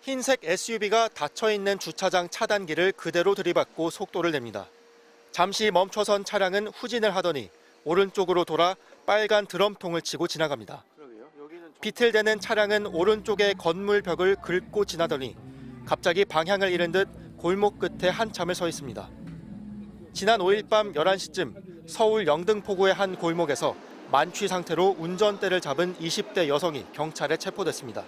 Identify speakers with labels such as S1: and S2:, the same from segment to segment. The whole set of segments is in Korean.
S1: 흰색 SUV가 닫혀있는 주차장 차단기를 그대로 들이받고 속도를 냅니다. 잠시 멈춰선 차량은 후진을 하더니 오른쪽으로 돌아 빨간 드럼통을 치고 지나갑니다. 비틀대는 차량은 오른쪽의 건물 벽을 긁고 지나더니 갑자기 방향을 잃은 듯 골목 끝에 한참을 서 있습니다. 지난 5일 밤 11시쯤 서울 영등포구의 한 골목에서 만취 상태로 운전대를 잡은 20대 여성이 경찰에 체포됐습니다.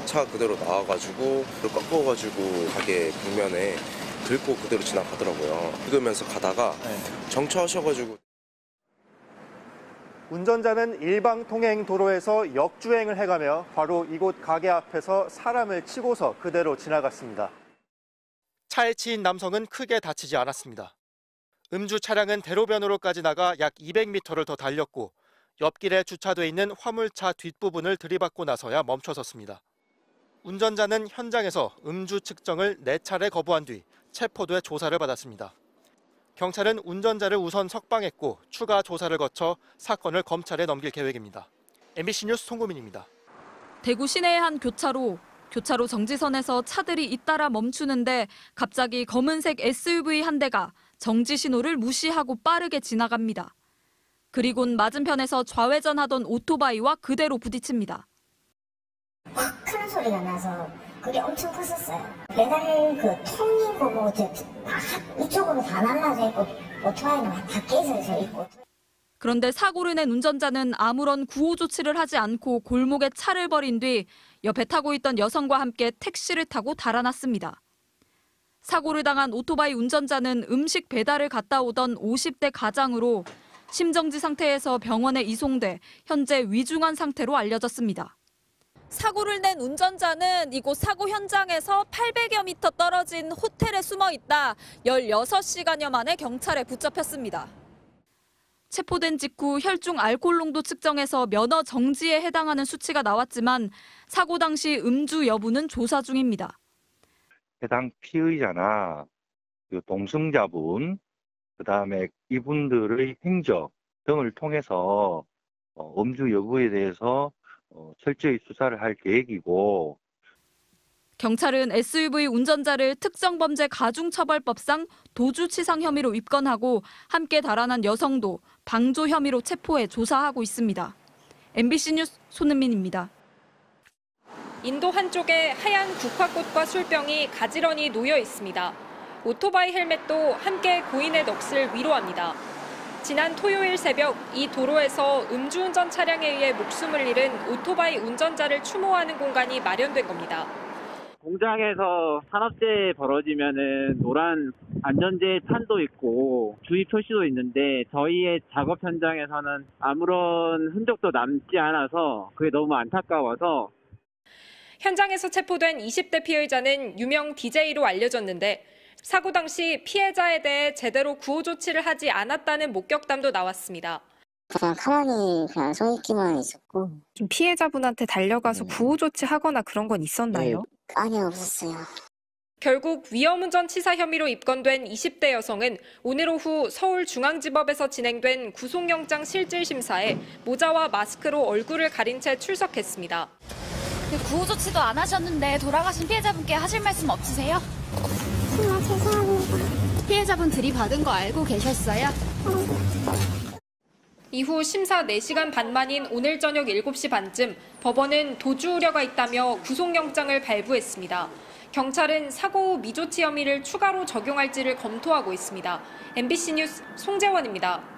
S2: 차 그대로 나와가지고 꺾어가지고 가게 벽면에 긁고 그대로 지나가더라고요. 긁으면서 가다가 정차하셔가지고.
S1: 운전자는 일방 통행 도로에서 역주행을 해가며 바로 이곳 가게 앞에서 사람을 치고서 그대로 지나갔습니다. 차에 치인 남성은 크게 다치지 않았습니다. 음주 차량은 대로변으로까지 나가 약 200m를 더 달렸고 옆길에 주차돼 있는 화물차 뒷부분을 들이받고 나서야 멈춰섰습니다. 운전자는 현장에서 음주 측정을 4차례 거부한 뒤 체포돼 조사를 받았습니다. 경찰은 운전자를 우선 석방했고 추가 조사를 거쳐 사건을 검찰에 넘길 계획입니다. MBC 뉴스 송구민입니다.
S3: 대구 시내의 한 교차로 정지선에서 차들이 잇따라 멈추는데 갑자기 검은색 SUV 한 대가 정지 신호를 무시하고 빠르게 지나갑니다. 그리곤 맞은편에서 좌회전하던 오토바이와 그대로 부딪힙니다.
S4: 막 큰 소리가 나서 그게 엄청 컸었어요. 배달 통인 거고 이쪽으로 다 날라져 있고 오토바이는 밖에 서 있고.
S3: 그런데 사고를 낸 운전자는 아무런 구호 조치를 하지 않고 골목에 차를 버린 뒤 옆에 타고 있던 여성과 함께 택시를 타고 달아났습니다. 사고를 당한 오토바이 운전자는 음식 배달을 갔다 오던 50대 가장으로 심정지 상태에서 병원에 이송돼 현재 위중한 상태로 알려졌습니다. 사고를 낸 운전자는 이곳 사고 현장에서 800여 미터 떨어진 호텔에 숨어 있다 16시간여 만에 경찰에 붙잡혔습니다. 체포된 직후 혈중 알코올 농도 측정에서 면허 정지에 해당하는 수치가 나왔지만 사고 당시 음주 여부는 조사 중입니다.
S5: 해당 피의자나 동승자분, 그다음에 이분들의 행적 등을 통해서 음주 여부에 대해서 철저히 수사를 할 계획이고.
S3: 경찰은 SUV 운전자를 특정범죄 가중처벌법상 도주치상 혐의로 입건하고 함께 달아난 여성도 방조 혐의로 체포해 조사하고 있습니다. MBC 뉴스 손은민입니다.
S6: 인도 한쪽에 하얀 국화꽃과 술병이 가지런히 놓여 있습니다. 오토바이 헬멧도 함께 고인의 넋을 위로합니다. 지난 토요일 새벽 이 도로에서 음주운전 차량에 의해 목숨을 잃은 오토바이 운전자를 추모하는 공간이 마련된 겁니다.
S7: 공장에서 산업재해 벌어지면은 노란 안전재해 판도 있고 주의 표시도 있는데 저희의 작업 현장에서는 아무런 흔적도 남지 않아서 그게 너무 안타까워서.
S6: 현장에서 체포된 20대 피해자는 유명 DJ로 알려졌는데 사고 당시 피해자에 대해 제대로 구호 조치를 하지 않았다는 목격담도 나왔습니다.
S4: 그냥 가만히 서 있기만 했었고.
S8: 좀 피해자분한테 달려가서 구호 조치하거나 그런 건 있었나요?
S4: 네. 아니요, 없었어요.
S6: 결국 위험운전 치사 혐의로 입건된 20대 여성은 오늘 오후 서울중앙지법에서 진행된 구속영장 실질심사에 모자와 마스크로 얼굴을 가린 채 출석했습니다.
S9: 구호 조치도 안 하셨는데 돌아가신 피해자분께 하실 말씀 없으세요?
S4: 죄송합니다.
S9: 피해자분 들이받은 거 알고 계셨어요?
S6: 이후 심사 4시간 반 만인 오늘 저녁 7시 반쯤 법원은 도주 우려가 있다며 구속영장을 발부했습니다. 경찰은 사고 후 미조치 혐의를 추가로 적용할지를 검토하고 있습니다. MBC 뉴스 송재원입니다.